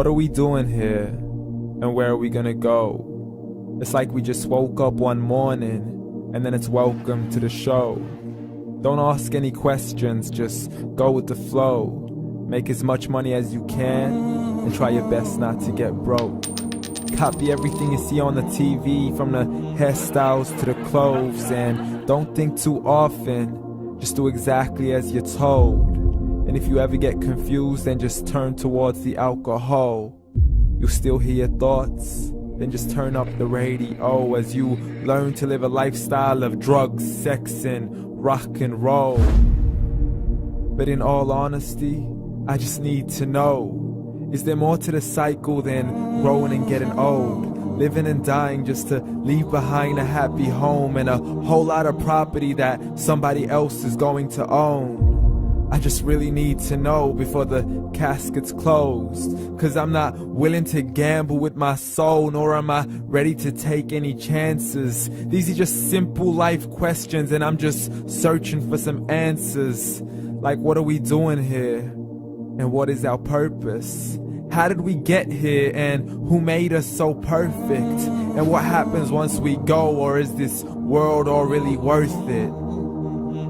What are we doing here? And where are we gonna go? It's like we just woke up one morning and then it's welcome to the show. Don't ask any questions, just go with the flow. Make as much money as you can and try your best not to get broke. Copy everything you see on the TV, from the hairstyles to the clothes, and don't think too often, just do exactly as you're told. And if you ever get confused, then just turn towards the alcohol. You'll still hear your thoughts, then just turn up the radio as you learn to live a lifestyle of drugs, sex, and rock and roll. But in all honesty, I just need to know, is there more to the cycle than growing and getting old? Living and dying just to leave behind a happy home and a whole lot of property that somebody else is going to own. I just really need to know before the casket's closed, 'cause I'm not willing to gamble with my soul, nor am I ready to take any chances. These are just simple life questions and I'm just searching for some answers. Like, what are we doing here? And what is our purpose? How did we get here, and who made us so perfect? And what happens once we go, or is this world all really worth it?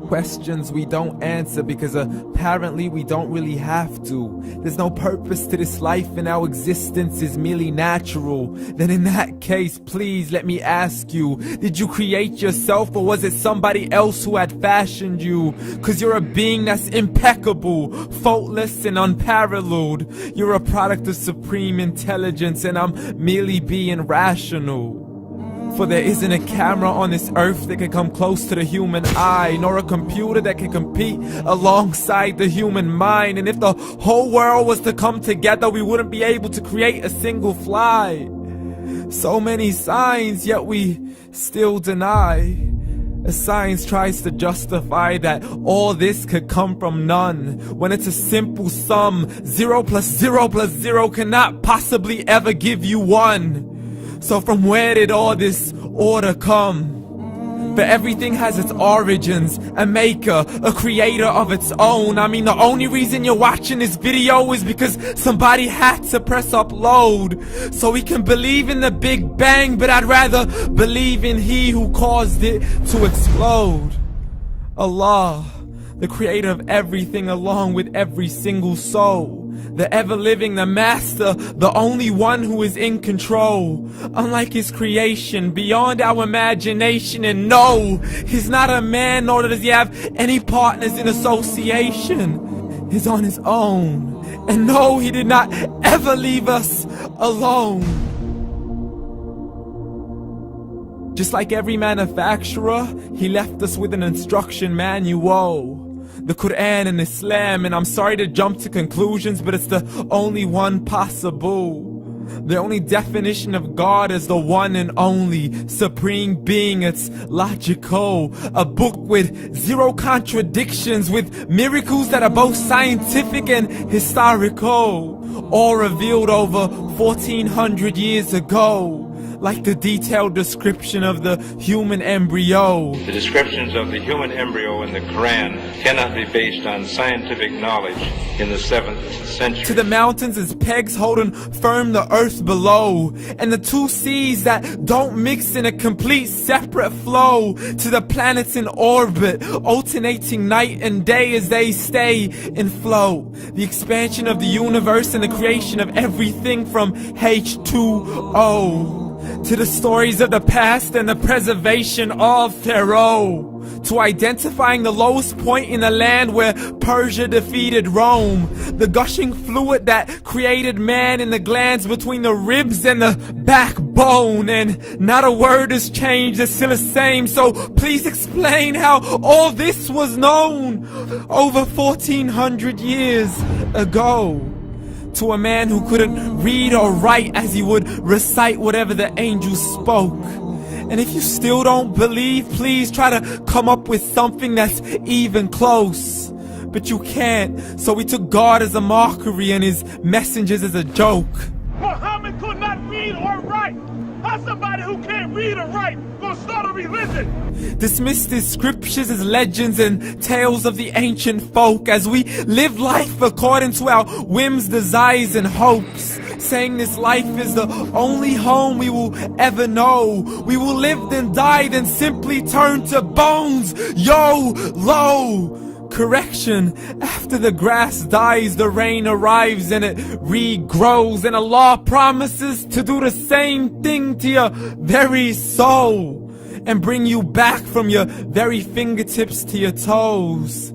Questions we don't answer because apparently we don't really have to. There's no purpose to this life and our existence is merely natural. Then in that case, please let me ask you, did you create yourself, or was it somebody else who had fashioned you? 'Cause you're a being that's impeccable, faultless and unparalleled. You're a product of supreme intelligence and I'm merely being rational. For there isn't a camera on this earth that can come close to the human eye, nor a computer that can compete alongside the human mind. And if the whole world was to come together, we wouldn't be able to create a single fly. So many signs, yet we still deny. As science tries to justify that all this could come from none, when it's a simple sum. 0 plus 0 plus 0 cannot possibly ever give you 1. So from where did all this order come? For everything has its origins, a maker, a creator of its own. I mean, the only reason you're watching this video is because somebody had to press upload. So we can believe in the Big Bang, but I'd rather believe in He who caused it to explode. Allah, the creator of everything along with every single soul. The ever-living, the master, the only one who is in control. Unlike his creation, beyond our imagination. And no, he's not a man, nor does he have any partners in association. He's on his own. And no, he did not ever leave us alone. Just like every manufacturer, he left us with an instruction manual. The Quran and Islam, and I'm sorry to jump to conclusions, but it's the only one possible. The only definition of God is the one and only supreme being. It's logical, a book with 0 contradictions, with miracles that are both scientific and historical, all revealed over 1400 years ago. Like the detailed description of the human embryo. The descriptions of the human embryo in the Quran cannot be based on scientific knowledge in the 7th century. To the mountains as pegs holding firm the earth below, and the 2 seas that don't mix in a complete separate flow. To the planets in orbit, alternating night and day as they stay in flow. The expansion of the universe and the creation of everything from H2O. To the stories of the past and the preservation of Pharaoh. To identifying the lowest point in the land where Persia defeated Rome. The gushing fluid that created man in the glands between the ribs and the backbone. And not a word has changed, it's still the same. So please explain how all this was known over 1400 years ago. To a man who couldn't read or write as he would recite whatever the angels spoke. And if you still don't believe, please try to come up with something that's even close. But you can't, so we took God as a mockery and his messengers as a joke. Muhammad could not read or write. How somebody who can't read or write gonna start a religion? Dismissed his scriptures as legends and tales of the ancient folk, as we live life according to our whims, desires, and hopes. saying this life is the only home we will ever know. We will live then die, then simply turn to bones. YOLO! Correction, after the grass dies, the rain arrives and it regrows, and Allah promises to do the same thing to your very soul and bring you back from your very fingertips to your toes,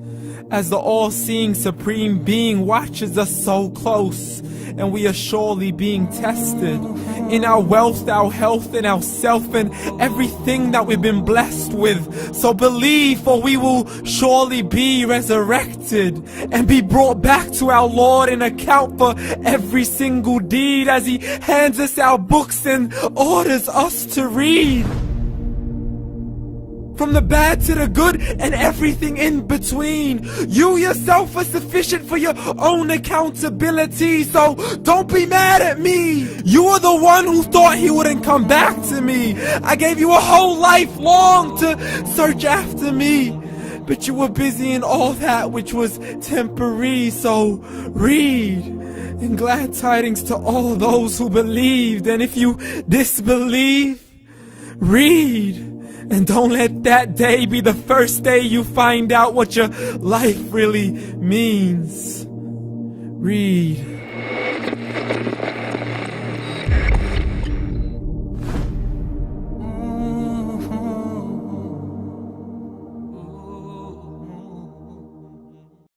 as the all-seeing supreme being watches us so close, and we are surely being tested in our wealth, our health, and our self, and everything that we've been blessed with. So believe, for we will surely be resurrected and be brought back to our Lord and account for every single deed, as He hands us our books and orders us to read. From the bad to the good and everything in between. You yourself are sufficient for your own accountability, so don't be mad at me. You are the one who thought He wouldn't come back to me. I gave you a whole life long to search after me, but you were busy in all that which was temporary. So read, and glad tidings to all those who believed. And if you disbelieve, read. And don't let that day be the first day you find out what your life really means. Read.